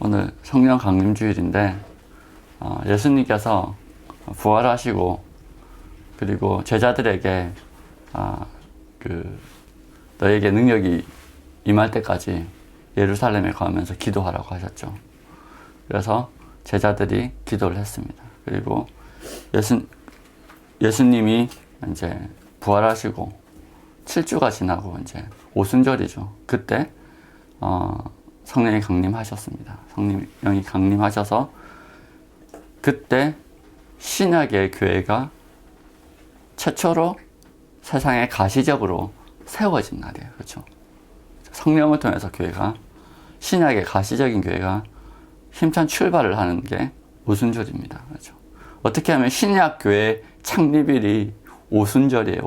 오늘 성령 강림 주일인데 예수님께서 부활하시고 그리고 제자들에게 너에게 능력이 임할 때까지 예루살렘에 가면서 기도하라고 하셨죠. 그래서 제자들이 기도를 했습니다. 그리고 예수님이 이제 부활하시고 7주가 지나고 이제 오순절이죠. 그때 성령이 강림하셨습니다. 성령이 강림하셔서 그때 신약의 교회가 최초로 세상에 가시적으로 세워진 날이에요. 그렇죠? 성령을 통해서 교회가, 신약의 가시적인 교회가 힘찬 출발을 하는 게 오순절입니다. 그렇죠? 어떻게 하면 신약 교회 창립일이 오순절이에요.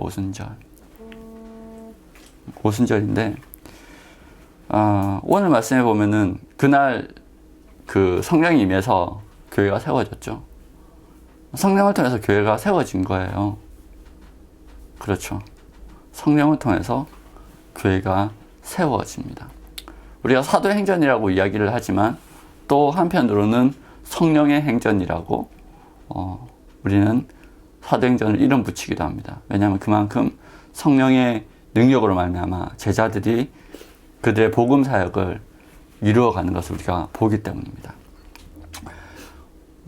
오순절인데 오늘 말씀해 보면은 그날 그 성령이 임해서 교회가 세워졌죠. 성령을 통해서 교회가 세워진 거예요. 그렇죠. 성령을 통해서 교회가 세워집니다. 우리가 사도행전이라고 이야기를 하지만 또 한편으로는 성령의 행전이라고 우리는 사도행전을 이름 붙이기도 합니다. 왜냐하면 그만큼 성령의 능력으로 말미암아 제자들이 그들의 복음 사역을 이루어가는 것을 우리가 보기 때문입니다.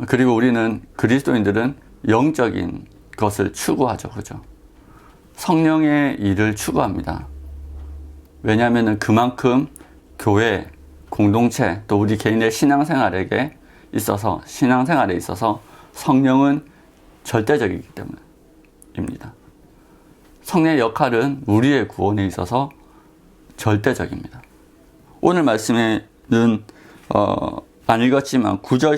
그리고 우리는 그리스도인들은 영적인 것을 추구하죠. 그죠? 성령의 일을 추구합니다. 왜냐하면 그만큼 교회, 공동체, 또 우리 개인의 신앙생활에 있어서 성령은 절대적이기 때문입니다. 성령의 역할은 우리의 구원에 있어서 절대적입니다. 오늘 말씀에는 안 읽었지만 9절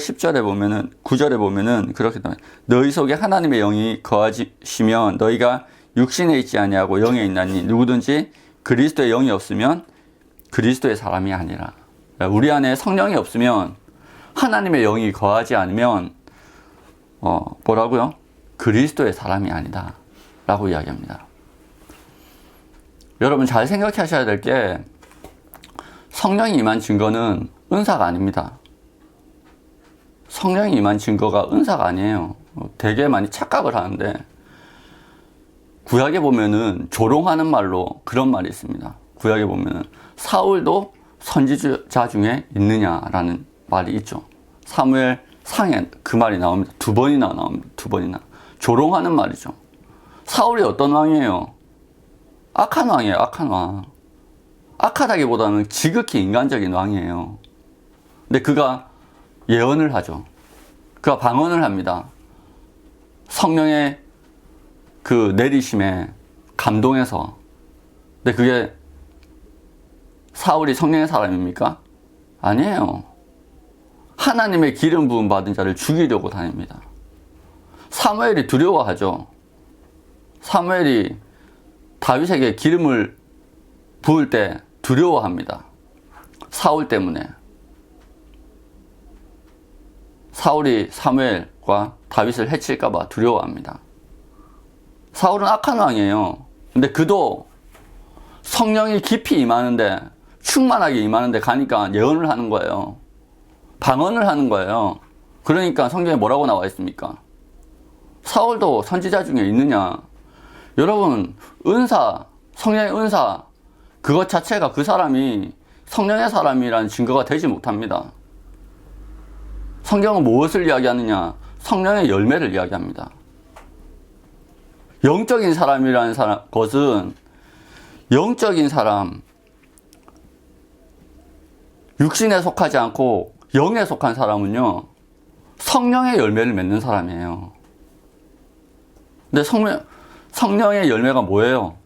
9절에 보면은 그렇게 됩니다. 너희 속에 하나님의 영이 거하시면 너희가 육신에 있지 아니하고 영에 있나니 누구든지 그리스도의 영이 없으면 그리스도의 사람이 아니라. 우리 안에 성령이 없으면, 하나님의 영이 거하지 않으면 뭐라고요? 그리스도의 사람이 아니다 라고 이야기합니다. 여러분 잘 생각하셔야 될 게, 성령이 임한 증거는 은사가 아닙니다. 성령이 임한 증거가 은사가 아니에요. 되게 많이 착각을 하는데, 구약에 보면은 조롱하는 말로 그런 말이 있습니다. 구약에 보면은 사울도 선지자 중에 있느냐라는 말이 있죠. 사무엘 상에 그 말이 나옵니다. 두 번이나 나옵니다. 조롱하는 말이죠. 사울이 어떤 왕이에요? 악한 왕이에요. 악한 왕. 악하다기보다는 지극히 인간적인 왕이에요. 근데 그가 예언을 하죠. 그가 방언을 합니다. 성령의 그 내리심에 감동해서. 근데 그게 사울이 성령의 사람입니까? 아니에요. 하나님의 기름 부음 받은 자를 죽이려고 다닙니다. 사무엘이 두려워하죠. 사무엘이 다윗에게 기름을 부을 때 두려워합니다. 사울 때문에. 사울이 사무엘과 다윗을 해칠까봐 두려워합니다. 사울은 악한 왕이에요. 근데 그도 성령이 깊이 임하는데, 충만하게 임하는데 가니까 예언을 하는 거예요. 방언을 하는 거예요. 그러니까 성경에 뭐라고 나와 있습니까? 사울도 선지자 중에 있느냐? 여러분, 은사, 성령의 은사, 그것 자체가 그 사람이 성령의 사람이라는 증거가 되지 못합니다. 성경은 무엇을 이야기하느냐? 성령의 열매를 이야기합니다. 영적인 사람이라는 것은, 영적인 사람, 육신에 속하지 않고 영에 속한 사람은요, 성령의 열매를 맺는 사람이에요. 근데 성령의 열매가 뭐예요?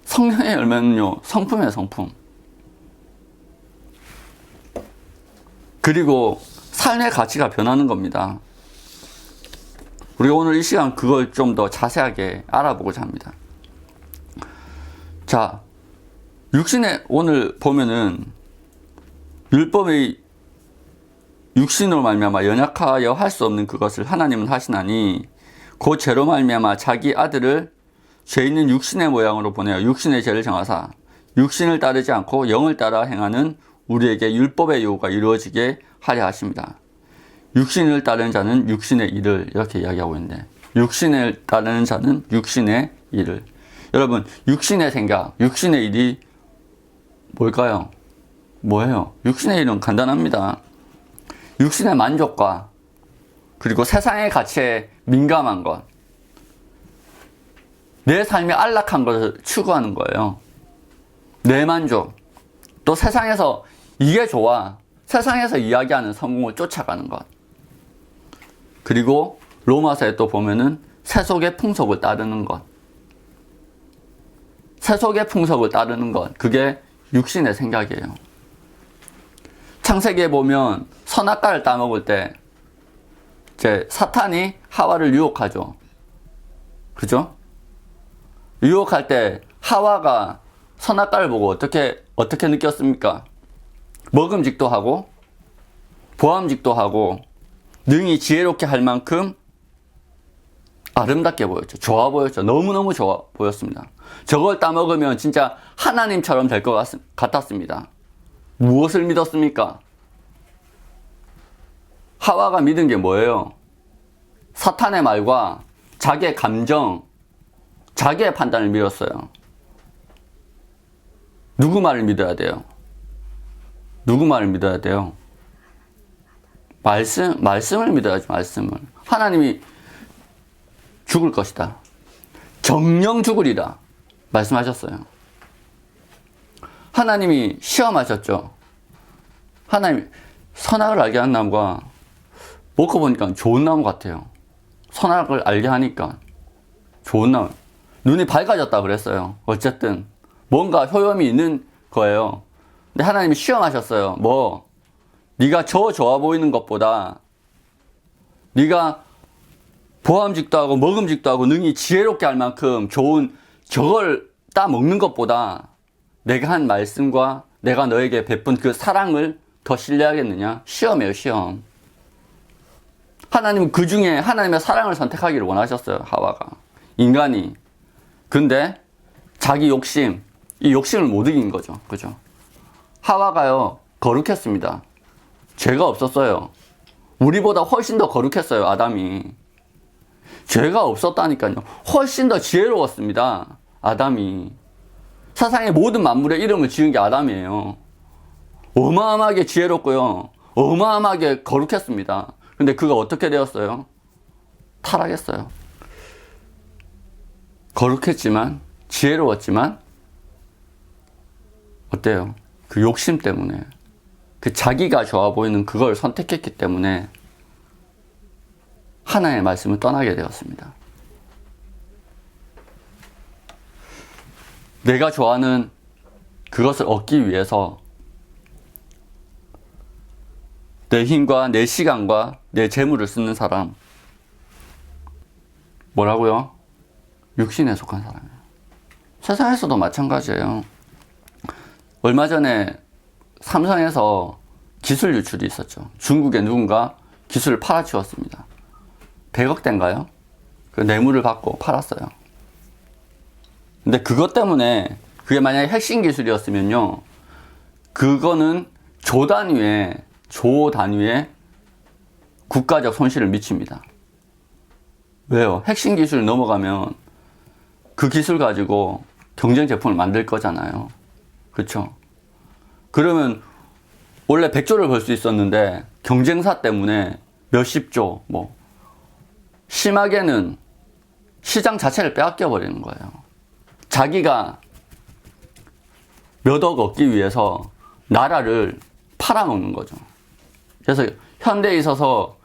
성령의 열매는요, 성품이에요, 성품. 그리고 삶의 가치가 변하는 겁니다. 우리가 오늘 이 시간 그걸 좀 더 자세하게 알아보고자 합니다. 자, 육신에 오늘 보면은 율법의 육신으로 말미암아 연약하여 할 수 없는 그것을 하나님은 하시나니 그 죄로 말미암아 자기 아들을 죄 있는 육신의 모양으로 보내어 육신의 죄를 정하사 육신을 따르지 않고 영을 따라 행하는 우리에게 율법의 요구가 이루어지게 하려 하십니다. 육신을 따르는 자는 육신의 일을 이렇게 이야기하고 있는데, 육신을 따르는 자는 육신의 일을. 여러분, 육신의 생각, 육신의 일이 뭘까요? 뭐예요? 육신의 일은 간단합니다. 육신의 만족과 그리고 세상의 가치에 민감한 것, 내 삶이 안락한 것을 추구하는 거예요. 내 만족, 또 세상에서 이게 좋아, 세상에서 이야기하는 성공을 쫓아가는 것. 그리고 로마서에 또 보면은 세속의 풍속을 따르는 것. 세속의 풍속을 따르는 것. 그게 육신의 생각이에요. 창세기에 보면 선악과를 따먹을 때 이제 사탄이 하와를 유혹하죠. 그죠? 유혹할 때 하와가 선악과를 보고 어떻게 느꼈습니까? 먹음직도 하고 보암직도 하고 능히 지혜롭게 할 만큼 아름답게 보였죠. 좋아 보였죠. 너무너무 좋아 보였습니다. 저걸 따먹으면 진짜 하나님처럼 될 것 같았습니다. 무엇을 믿었습니까? 하와가 믿은 게 뭐예요? 사탄의 말과 자기의 감정, 자기의 판단을 믿었어요. 누구 말을 믿어야 돼요? 누구 말을 믿어야 돼요? 말씀을 믿어야죠, 말씀을. 하나님이 죽을 것이다. 정령 죽으리라. 말씀하셨어요. 하나님이 시험하셨죠. 하나님, 선악을 알게 한 나무가 먹고 보니까 좋은 나무 같아요. 선악을 알게 하니까 좋은 나무. 눈이 밝아졌다 그랬어요. 어쨌든 뭔가 효험이 있는 거예요. 근데 하나님이 시험하셨어요. 네가 저 좋아 보이는 것보다 네가 보암직도 하고 먹음직도 하고 능히 지혜롭게 할 만큼 좋은 저걸 따먹는 것보다 내가 한 말씀과 내가 너에게 베푼 그 사랑을 더 신뢰하겠느냐? 시험이에요, 시험. 하나님은 그 중에 하나님의 사랑을 선택하기를 원하셨어요, 하와가. 인간이. 근데 자기 욕심, 이 욕심을 못 이긴 거죠. 그죠? 하와가요, 거룩했습니다. 죄가 없었어요. 우리보다 훨씬 더 거룩했어요, 아담이. 죄가 없었다니까요. 훨씬 더 지혜로웠습니다, 아담이. 세상의 모든 만물의 이름을 지은 게 아담이에요. 어마어마하게 지혜롭고요. 어마어마하게 거룩했습니다. 근데 그가 어떻게 되었어요? 타락했어요. 거룩했지만, 지혜로웠지만, 어때요? 그 욕심 때문에, 그 자기가 좋아 보이는 그걸 선택했기 때문에 하나님의 말씀을 떠나게 되었습니다. 내가 좋아하는 그것을 얻기 위해서 내 힘과 내 시간과 내 재물을 쓰는 사람, 뭐라고요? 육신에 속한 사람이에요. 세상에서도 마찬가지예요. 얼마 전에 삼성에서 기술 유출이 있었죠. 중국에 누군가 기술을 팔아치웠습니다. 100억대인가요? 그 뇌물을 받고 팔았어요. 근데 그것 때문에 그게 만약에 핵심 기술이었으면요, 그거는 조 단위의 국가적 손실을 미칩니다. 왜요? 핵심 기술이 넘어가면 그 기술 가지고 경쟁 제품을 만들 거잖아요. 그렇죠? 그러면 원래 100조를 벌 수 있었는데 경쟁사 때문에 몇십조, 심하게는 시장 자체를 빼앗겨 버리는 거예요. 자기가 몇 억 얻기 위해서 나라를 팔아먹는 거죠. 그래서 현대에 있어서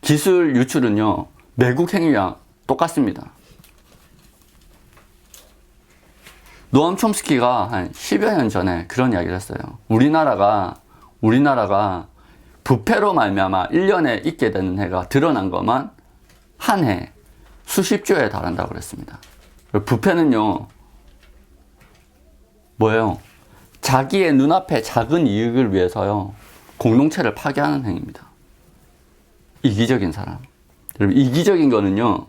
기술 유출은요, 매국 행위와 똑같습니다. 노암 촘스키가 한 10여 년 전에 그런 이야기를 했어요. 우리나라가 부패로 말미암아 1년에 있게 되는 해가 드러난 것만 한 해 수십조에 달한다고 그랬습니다. 부패는요, 뭐예요? 자기의 눈앞에 작은 이익을 위해서요, 공동체를 파괴하는 행위입니다. 이기적인 사람. 여러분, 이기적인 거는요,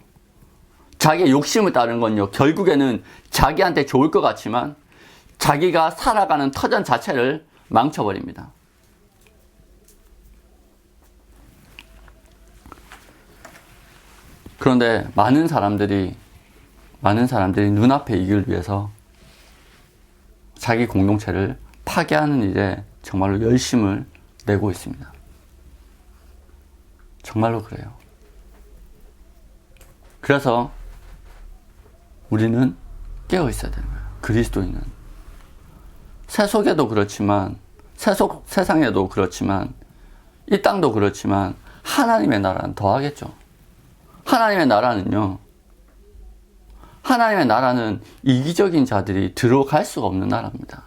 자기의 욕심을 따르는 건요, 결국에는 자기한테 좋을 것 같지만 자기가 살아가는 터전 자체를 망쳐버립니다. 그런데 많은 사람들이 눈앞의 이익을 위해서 자기 공동체를 파괴하는 일에 정말로 열심을 내고 있습니다. 정말로 그래요. 그래서 우리는 깨어 있어야 되는 거예요. 그리스도인은. 세속에도 그렇지만, 세상에도 그렇지만, 이 땅도 그렇지만, 하나님의 나라는 더하겠죠. 하나님의 나라는 이기적인 자들이 들어갈 수가 없는 나라입니다.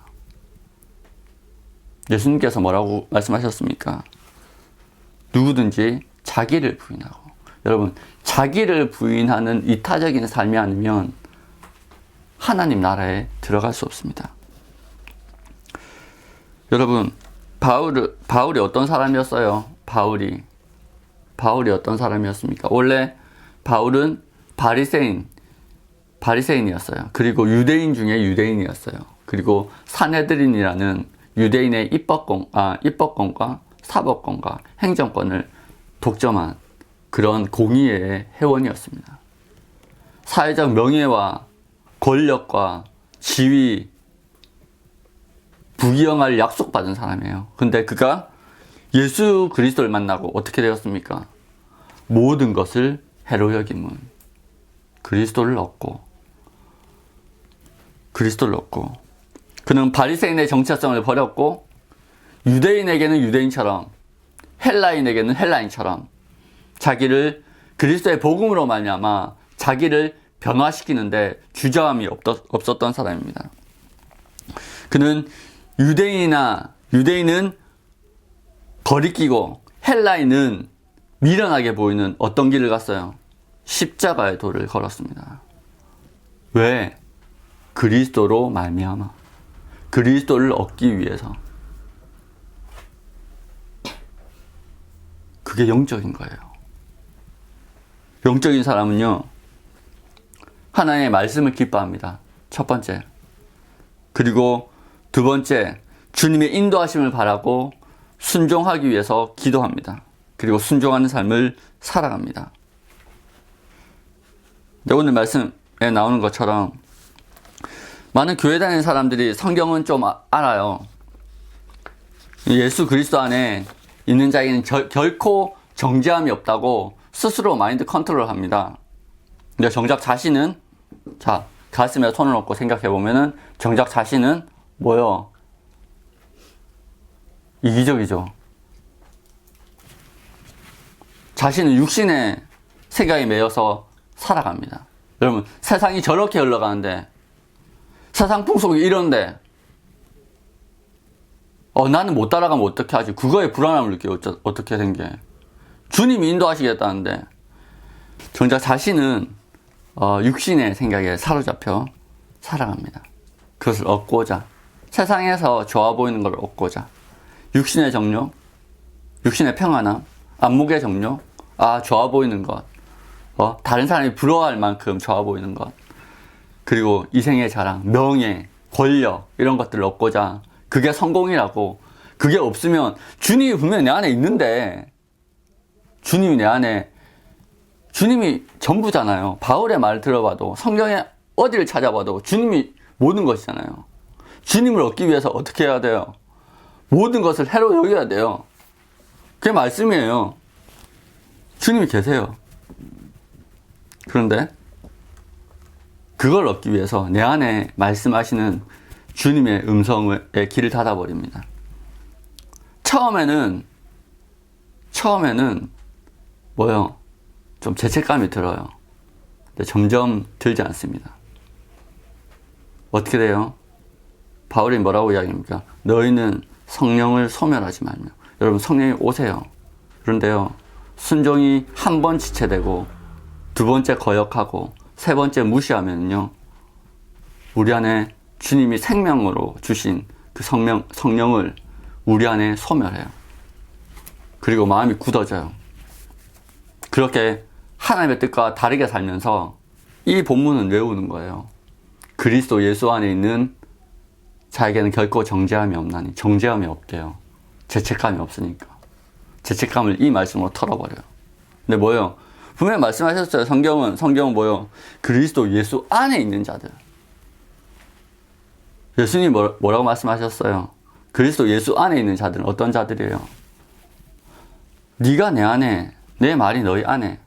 예수님께서 뭐라고 말씀하셨습니까? 누구든지 자기를 부인하고. 여러분, 자기를 부인하는 이타적인 삶이 아니면 하나님 나라에 들어갈 수 없습니다. 여러분, 바울이 어떤 사람이었어요? 바울이 어떤 사람이었습니까? 원래 바울은 바리새인이었어요. 그리고 유대인 중에 유대인이었어요. 그리고 산헤드린이라는 유대인의 입법권과 사법권과 행정권을 독점한 그런 공의의 회원이었습니다. 사회적 명예와 권력과 지위, 부귀영화를 약속받은 사람이에요. 근데 그가 예수 그리스도를 만나고 어떻게 되었습니까? 모든 것을 해로 여김은 그리스도를 얻고 그는 바리새인의 정체성을 버렸고 유대인에게는 유대인처럼 헬라인에게는 헬라인처럼 자기를 그리스도의 복음으로 말미암아 자기를 변화시키는데 주저함이 없었던 사람입니다. 그는 유대인은 거리끼고 헬라인은 미련하게 보이는 어떤 길을 갔어요? 십자가의 도를 걸었습니다. 왜? 그리스도로 말미암아 그리스도를 얻기 위해서. 그게 영적인 거예요. 영적인 사람은요, 하나님의 말씀을 기뻐합니다. 첫 번째. 그리고 두 번째, 주님의 인도하심을 바라고 순종하기 위해서 기도합니다. 그리고 순종하는 삶을 살아갑니다. 오늘 말씀에 나오는 것처럼 많은 교회 다니는 사람들이 성경은 좀 알아요. 예수 그리스도 안에 있는 자에게는 결코 정죄함이 없다고 스스로 마인드 컨트롤 합니다. 근데 정작 자신은, 가슴에 손을 얹고 생각해보면은 정작 자신은 뭐요? 이기적이죠. 자신은 육신의 생각에 매여서 살아갑니다. 여러분, 세상이 저렇게 흘러가는데, 세상 풍속이 이런데, 나는 못 따라가면 어떻게 하지? 그거에 불안함을 느껴요. 어떻게 된 게. 주님이 인도하시겠다는데, 정작 자신은 육신의 생각에 사로잡혀 살아갑니다. 그것을 얻고자, 세상에서 좋아 보이는 걸 얻고자, 육신의 정욕, 육신의 평안함, 안목의 정욕, 좋아 보이는 것, 다른 사람이 부러워할 만큼 좋아 보이는 것, 그리고 이생의 자랑, 명예, 권력, 이런 것들을 얻고자, 그게 성공이라고. 그게 없으면 주님이 분명히 내 안에 있는데, 주님이 전부잖아요. 바울의 말을 들어봐도, 성경에 어디를 찾아봐도 주님이 모든 것이잖아요. 주님을 얻기 위해서 어떻게 해야 돼요? 모든 것을 해로 여겨야 돼요. 그게 말씀이에요. 주님이 계세요. 그런데 그걸 얻기 위해서 내 안에 말씀하시는 주님의 음성의 길을 닫아버립니다. 처음에는 뭐요? 좀 죄책감이 들어요. 근데 점점 들지 않습니다. 어떻게 돼요? 바울이 뭐라고 이야기합니까? 너희는 성령을 소멸하지 말며. 여러분, 성령이 오세요. 그런데요, 순종이 한 번 지체되고 두 번째 거역하고 세 번째 무시하면요, 우리 안에 주님이 생명으로 주신 그 성령을 우리 안에 소멸해요. 그리고 마음이 굳어져요. 그렇게 하나님의 뜻과 다르게 살면서 이 본문은 외우는 거예요. 그리스도 예수 안에 있는 자에게는 결코 정죄함이 없나니. 정죄함이 없대요. 죄책감이 없으니까. 죄책감을 이 말씀으로 털어버려요. 근데 뭐예요? 분명히 말씀하셨어요. 성경은 뭐예요? 그리스도 예수 안에 있는 자들. 예수님이 뭐라고 말씀하셨어요? 그리스도 예수 안에 있는 자들은 어떤 자들이에요? 네가 내 안에, 내 말이 너희 안에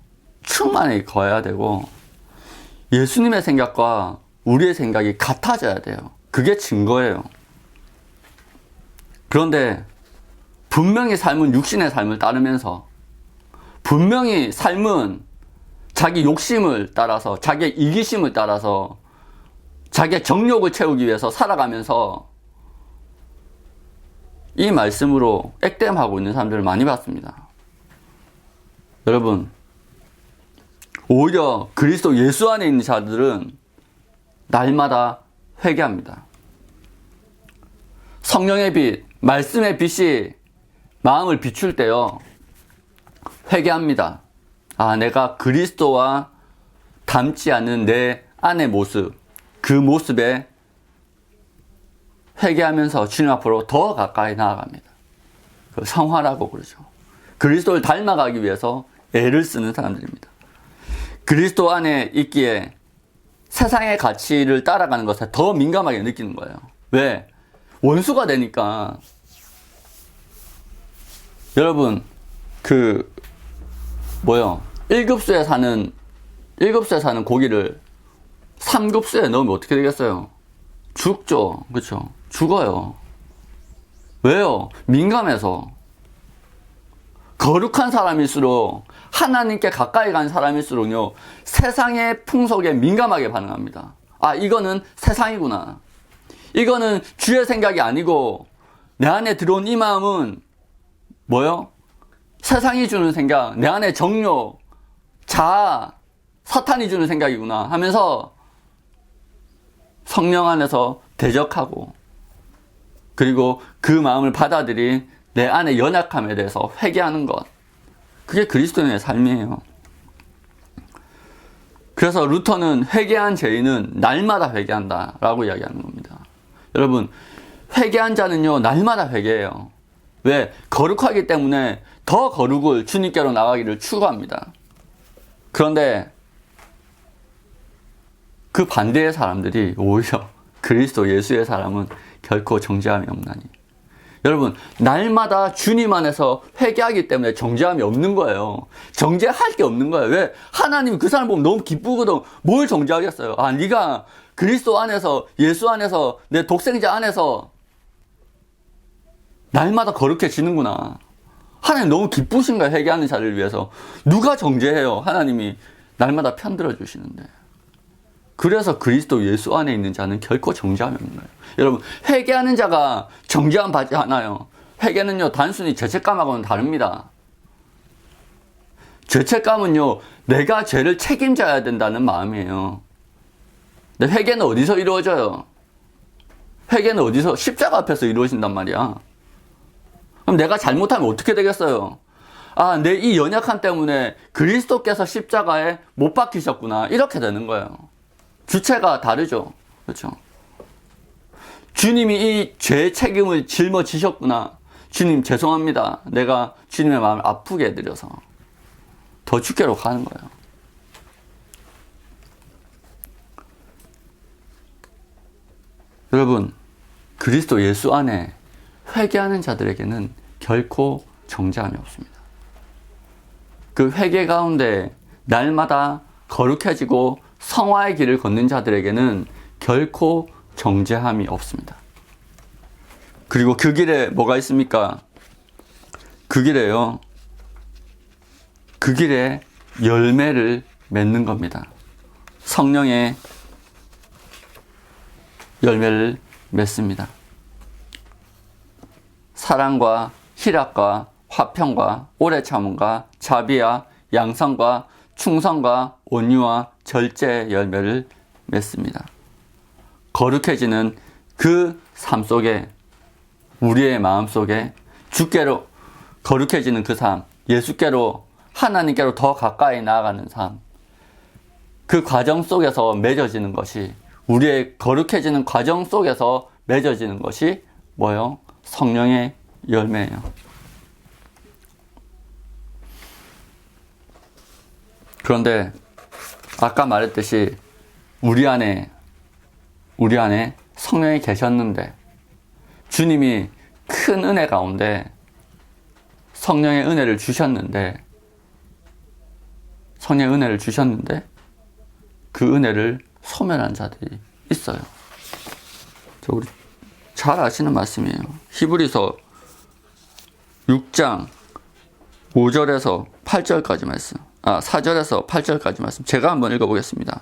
충만히 거해야 되고, 예수님의 생각과 우리의 생각이 같아져야 돼요. 그게 증거예요. 그런데 분명히 삶은 육신의 삶을 따르면서, 분명히 삶은 자기 욕심을 따라서, 자기의 이기심을 따라서, 자기의 정욕을 채우기 위해서 살아가면서 이 말씀으로 액땜하고 있는 사람들을 많이 봤습니다. 여러분, 오히려 그리스도 예수 안에 있는 자들은 날마다 회개합니다. 성령의 빛, 말씀의 빛이 마음을 비출 때요, 회개합니다. 아, 내가 그리스도와 닮지 않는 내 안의 모습, 그 모습에 회개하면서 주님 앞으로 더 가까이 나아갑니다. 그 성화라고 그러죠. 그리스도를 닮아가기 위해서 애를 쓰는 사람들입니다. 그리스도 안에 있기에 세상의 가치를 따라가는 것에 더 민감하게 느끼는 거예요. 왜? 원수가 되니까. 여러분, 1급수에 사는 고기를 3급수에 넣으면 어떻게 되겠어요? 죽죠. 그렇죠? 죽어요. 왜요? 민감해서. 거룩한 사람일수록, 하나님께 가까이 간 사람일수록요, 세상의 풍속에 민감하게 반응합니다. 아, 이거는 세상이구나. 이거는 주의 생각이 아니고 내 안에 들어온 이 마음은 뭐요? 세상이 주는 생각, 내 안에 정욕, 자아, 사탄이 주는 생각이구나 하면서 성령 안에서 대적하고, 그리고 그 마음을 받아들인 내 안의 연약함에 대해서 회개하는 것. 그게 그리스도인의 삶이에요. 그래서 루터는 회개한 죄인은 날마다 회개한다라고 이야기하는 겁니다. 여러분, 회개한 자는요, 날마다 회개해요. 왜? 거룩하기 때문에 더 거룩을 주님께로 나가기를 추구합니다. 그런데 그 반대의 사람들이 오히려 그리스도 예수의 사람은 결코 정죄함이 없나니. 여러분, 날마다 주님 안에서 회개하기 때문에 정죄함이 없는 거예요. 정죄할 게 없는 거예요. 왜? 하나님이 그 사람 보면 너무 기쁘거든. 뭘 정죄하겠어요? 아, 네가 그리스도 안에서, 예수 안에서, 내 독생자 안에서 날마다 거룩해지는구나. 하나님 너무 기쁘신 거예요. 회개하는 자를 위해서. 누가 정죄해요? 하나님이 날마다 편들어 주시는데. 그래서 그리스도 예수 안에 있는 자는 결코 정죄함이 없는 거예요. 여러분, 회개하는 자가 정죄함 받지 않아요. 회개는요, 단순히 죄책감하고는 다릅니다. 죄책감은요, 내가 죄를 책임져야 된다는 마음이에요. 근데 회개는 어디서 이루어져요? 회개는 어디서? 십자가 앞에서 이루어진단 말이야. 그럼 내가 잘못하면 어떻게 되겠어요? 아, 내 이 연약함 때문에 그리스도께서 십자가에 못 박히셨구나. 이렇게 되는 거예요. 주체가 다르죠. 그렇죠? 주님이 이 죄의 책임을 짊어지셨구나. 주님 죄송합니다. 내가 주님의 마음을 아프게 해드려서. 더 주께로 가는 거예요. 여러분, 그리스도 예수 안에 회개하는 자들에게는 결코 정죄함이 없습니다. 그 회개 가운데 날마다 거룩해지고 성화의 길을 걷는 자들에게는 결코 정죄함이 없습니다. 그리고 그 길에 뭐가 있습니까? 그 길에요. 그 길에 열매를 맺는 겁니다. 성령의 열매를 맺습니다. 사랑과 희락과 화평과 오래 참음과 자비와 양성과 충성과 온유와 절제의 열매를 맺습니다. 거룩해지는 그 삶 속에, 우리의 마음 속에 주께로 거룩해지는 그 삶, 예수께로, 하나님께로 더 가까이 나아가는 삶, 그 과정 속에서 맺어지는 것이, 우리의 거룩해지는 과정 속에서 맺어지는 것이 뭐예요? 성령의 열매예요. 그런데 아까 말했듯이 우리 안에 성령이 계셨는데, 주님이 큰 은혜 가운데 성령의 은혜를 주셨는데 그 은혜를 소멸한 자들이 있어요. 우리 잘 아시는 말씀이에요. 히브리서 6장 5절에서 8절까지 말씀. 4절에서 8절까지 말씀. 제가 한번 읽어보겠습니다.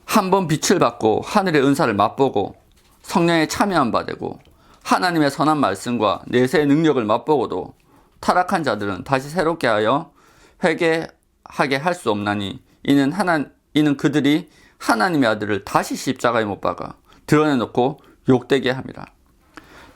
한번 빛을 받고 하늘의 은사를 맛보고 성령에 참여한 바 되고 하나님의 선한 말씀과 내세의 능력을 맛보고도 타락한 자들은 다시 새롭게 하여 회개하게 할 수 없나니 이는 그들이 하나님의 아들을 다시 십자가에 못 박아 드러내놓고 욕되게 함이라.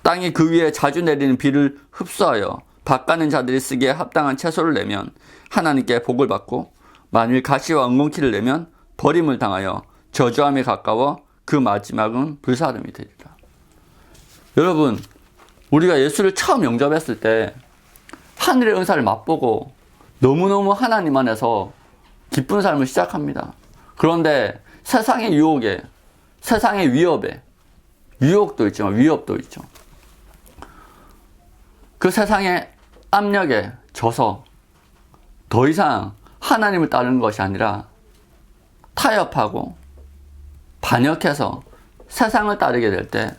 땅이 그 위에 자주 내리는 비를 흡수하여 밭가는 자들이 쓰기에 합당한 채소를 내면 하나님께 복을 받고, 만일 가시와 엉겅퀴를 내면 버림을 당하여 저주함에 가까워 그 마지막은 불사름이 되리라. 여러분, 우리가 예수를 처음 영접했을 때 하늘의 은사를 맛보고 너무너무 하나님 안에서 기쁜 삶을 시작합니다. 그런데 세상의 유혹에, 세상의 위협에, 유혹도 있지만 위협도 있죠. 그 세상의 압력에 져서 더 이상 하나님을 따르는 것이 아니라 타협하고 반역해서 세상을 따르게 될 때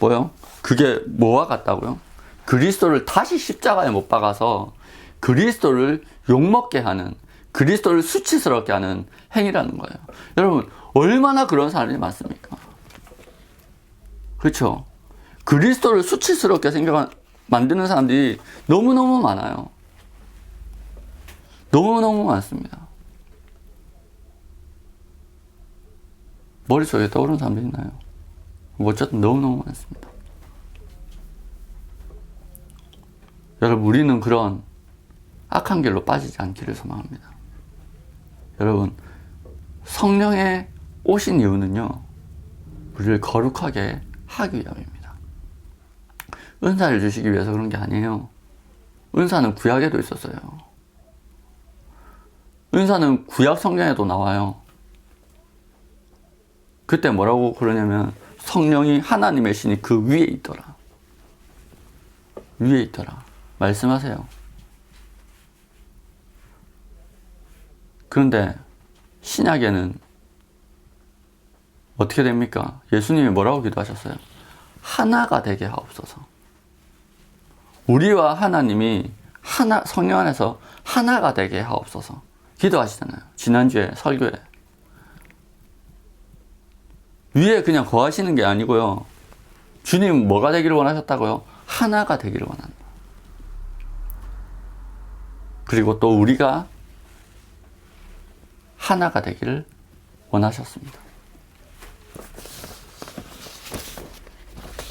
뭐요? 그게 뭐와 같다고요? 그리스도를 다시 십자가에 못 박아서 그리스도를 욕먹게 하는, 그리스도를 수치스럽게 하는 행위라는 거예요. 여러분, 얼마나 그런 사람이 많습니까? 그렇죠? 그리스도를 수치스럽게 만드는 사람들이 너무너무 많아요. 너무너무 많습니다. 머릿속에 떠오르는 사람도 있나요? 어쨌든 너무너무 많습니다. 여러분, 우리는 그런 악한 길로 빠지지 않기를 소망합니다. 여러분, 성령의 오신 이유는요, 우리를 거룩하게 하기 위함입니다. 은사를 주시기 위해서 그런 게 아니에요. 은사는 구약에도 있었어요. 은사는 구약 성경에도 나와요. 그때 뭐라고 그러냐면 성령이 하나님의 신이 그 위에 있더라. 위에 있더라. 말씀하세요. 그런데 신약에는 어떻게 됩니까? 예수님이 뭐라고 기도하셨어요? 하나가 되게 하옵소서. 우리와 하나님이 성령 안에서 하나가 되게 하옵소서 기도하시잖아요. 지난주에 설교에. 위에 그냥 거하시는 게 아니고요. 주님 뭐가 되기를 원하셨다고요? 하나가 되기를 원한다. 그리고 또 우리가 하나가 되기를 원하셨습니다.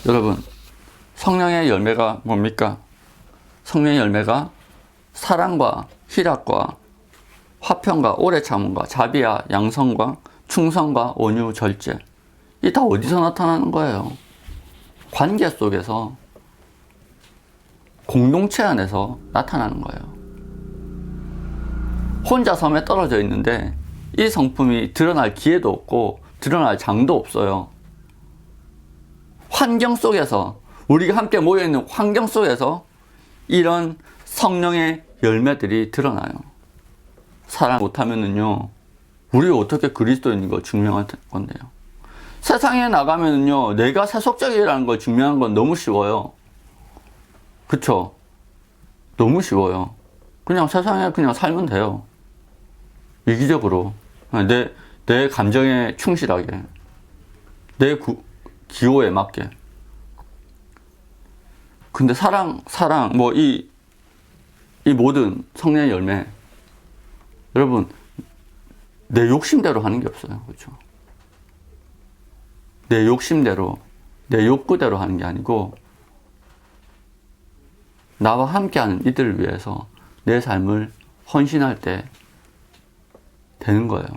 여러분, 성령의 열매가 뭡니까? 성령의 열매가 사랑과 희락과 화평과 오래 참음과 자비와 양성과 충성과 온유 절제. 이 다 어디서 나타나는 거예요? 관계 속에서, 공동체 안에서 나타나는 거예요. 혼자 섬에 떨어져 있는데 이 성품이 드러날 기회도 없고 드러날 장도 없어요. 환경 속에서, 우리가 함께 모여있는 환경 속에서 이런 성령의 열매들이 드러나요. 사랑 못하면은요, 우리 어떻게 그리스도인인 걸 증명할 건데요. 세상에 나가면은요, 내가 세속적이라는 걸 증명하는 건 너무 쉬워요. 그쵸? 너무 쉬워요. 그냥 세상에 그냥 살면 돼요. 이기적으로. 내 감정에 충실하게. 내 기호에 맞게. 근데 사랑, 이 모든 성령의 열매. 여러분, 내 욕심대로 하는 게 없어요. 그렇죠? 내 욕심대로, 내 욕구대로 하는 게 아니고, 나와 함께하는 이들을 위해서 내 삶을 헌신할 때 되는 거예요.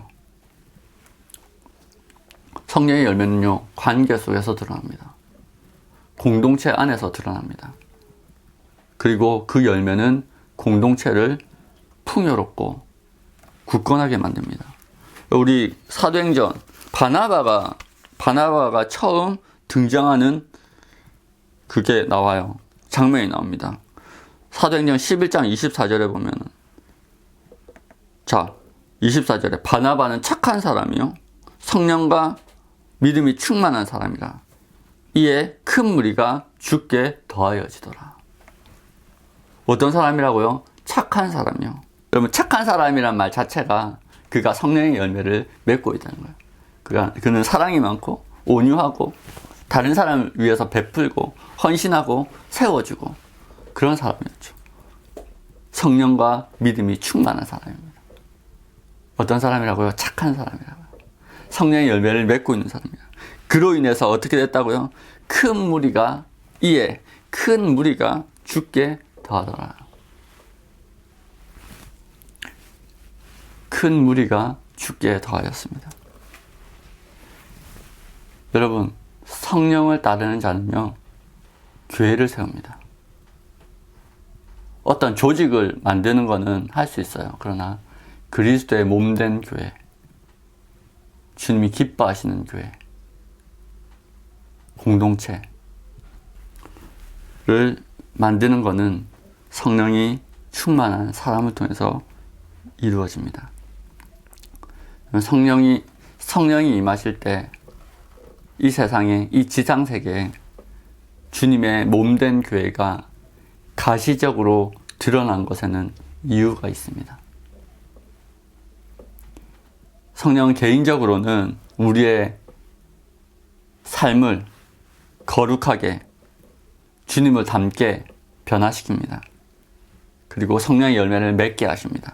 성령의 열매는요, 관계 속에서 드러납니다. 공동체 안에서 드러납니다. 그리고 그 열매는 공동체를 풍요롭고 굳건하게 만듭니다. 우리 사도행전 바나바가 처음 등장하는 그게 나와요. 장면이 나옵니다. 사도행전 11장 24절에 보면은, 자, 24절에 바나바는 착한 사람이요 성령과 믿음이 충만한 사람이라 이에 큰 무리가 주께 더하여지더라. 어떤 사람이라고요? 착한 사람이요. 여러분, 착한 사람이란 말 자체가 그가 성령의 열매를 맺고 있다는 거예요. 그는 사랑이 많고 온유하고 다른 사람을 위해서 베풀고 헌신하고 세워주고 그런 사람이었죠. 성령과 믿음이 충만한 사람입니다. 어떤 사람이라고요? 착한 사람이라고요. 성령의 열매를 맺고 있는 사람입니다. 그로 인해서 어떻게 됐다고요? 큰 무리가 주께 더하더라. 큰 무리가 주께 더하였습니다. 여러분, 성령을 따르는 자는요, 교회를 세웁니다. 어떤 조직을 만드는 것은 할 수 있어요. 그러나 그리스도의 몸된 교회, 주님이 기뻐하시는 교회, 공동체를 만드는 것은 성령이 충만한 사람을 통해서 이루어집니다. 성령이 임하실 때 이 세상에, 이 지상세계에 주님의 몸된 교회가 가시적으로 드러난 것에는 이유가 있습니다. 성령은 개인적으로는 우리의 삶을 거룩하게 주님을 닮게 변화시킵니다. 그리고 성령의 열매를 맺게 하십니다.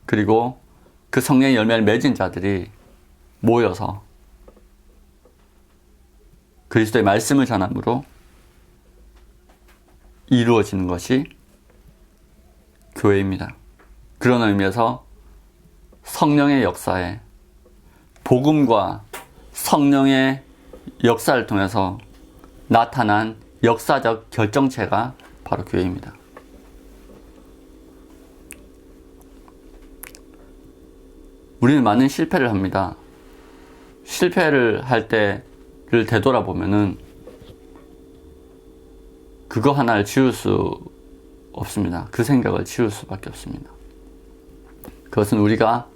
그리고 그 성령의 열매를 맺은 자들이 모여서 그리스도의 말씀을 전함으로 이루어지는 것이 교회입니다. 그런 의미에서 성령의 역사에, 복음과 성령의 역사를 통해서 나타난 역사적 결정체가 바로 교회입니다. 우리는 많은 실패를 합니다. 실패를 할 때를 되돌아보면은 그거 하나를 지울 수 없습니다. 그 생각을 지울 수밖에 없습니다. 그것은 우리가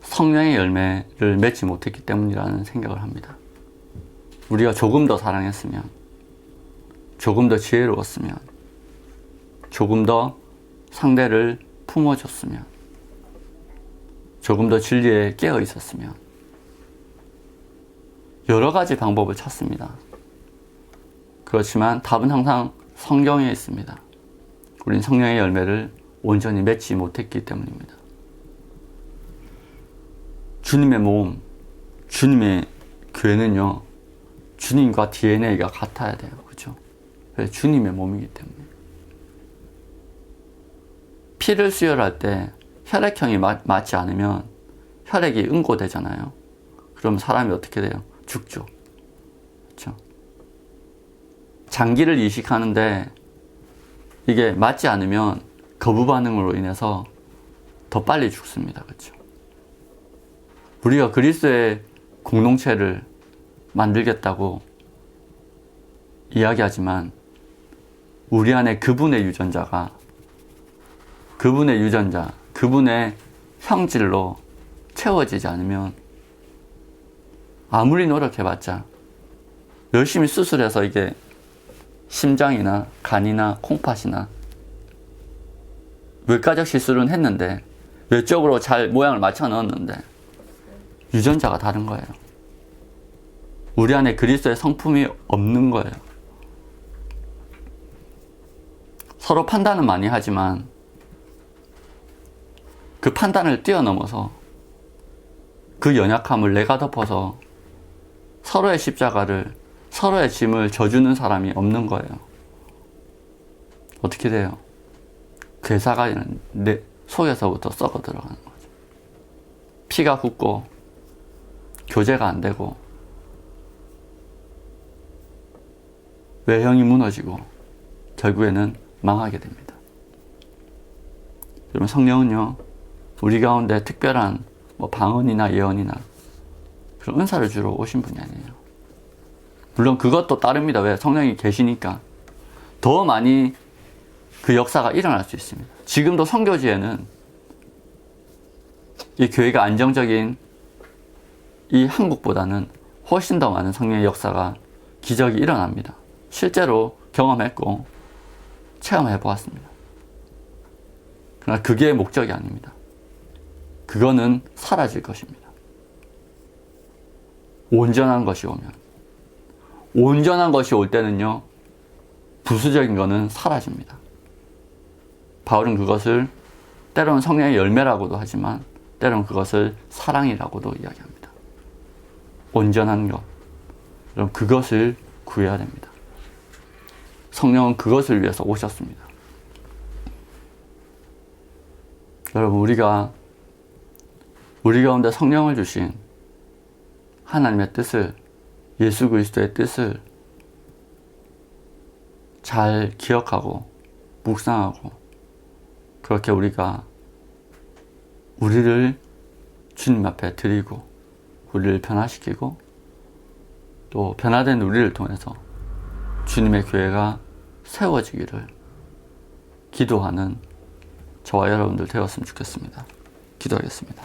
성령의 열매를 맺지 못했기 때문이라는 생각을 합니다. 우리가 조금 더 사랑했으면, 조금 더 지혜로웠으면, 조금 더 상대를 품어줬으면, 조금 더 진리에 깨어 있었으면, 여러 가지 방법을 찾습니다. 그렇지만 답은 항상 성경에 있습니다. 우린 성령의 열매를 온전히 맺지 못했기 때문입니다. 주님의 몸, 주님의 교회는요, 주님과 DNA가 같아야 돼요. 그렇죠? 그래서 주님의 몸이기 때문에. 피를 수혈할 때 혈액형이 맞지 않으면 혈액이 응고되잖아요. 그럼 사람이 어떻게 돼요? 죽죠. 그렇죠? 장기를 이식하는데 이게 맞지 않으면 거부 반응으로 인해서 더 빨리 죽습니다. 그렇죠? 우리가 그리스도의 공동체를 만들겠다고 이야기하지만 우리 안에 그분의 유전자, 그분의 형질로 채워지지 않으면 아무리 노력해봤자 열심히 수술해서 이게 심장이나 간이나 콩팥이나 외과적 시술은 했는데 외적으로 잘 모양을 맞춰 넣었는데 유전자가 다른 거예요. 우리 안에 그리스도의 성품이 없는 거예요. 서로 판단은 많이 하지만 그 판단을 뛰어넘어서 그 연약함을 내가 덮어서 서로의 십자가를, 서로의 짐을 져주는 사람이 없는 거예요. 어떻게 돼요? 괴사가 내 속에서부터 썩어 들어가는 거죠. 피가 굳고 교제가 안 되고 외형이 무너지고 결국에는 망하게 됩니다. 여러분, 성령은요, 우리 가운데 특별한 방언이나 예언이나 그런 은사를 주러 오신 분이 아니에요. 물론 그것도 따릅니다. 왜? 성령이 계시니까 더 많이 그 역사가 일어날 수 있습니다. 지금도 선교지에는 이 교회가 안정적인 이 한국보다는 훨씬 더 많은 성령의 역사가, 기적이 일어납니다. 실제로 경험했고 체험해 보았습니다. 그러나 그게 목적이 아닙니다. 그거는 사라질 것입니다. 온전한 것이 오면, 온전한 것이 올 때는요, 부수적인 거는 사라집니다. 바울은 그것을 때로는 성령의 열매라고도 하지만 때로는 그것을 사랑이라고도 이야기합니다. 온전한 것, 여러분, 그것을 구해야 됩니다. 성령은 그것을 위해서 오셨습니다. 여러분, 우리가 우리 가운데 성령을 주신 하나님의 뜻을, 예수 그리스도의 뜻을 잘 기억하고 묵상하고, 그렇게 우리가 우리를 주님 앞에 드리고 우리를 변화시키고 또 변화된 우리를 통해서 주님의 교회가 세워지기를 기도하는 저와 여러분들 되었으면 좋겠습니다. 기도하겠습니다.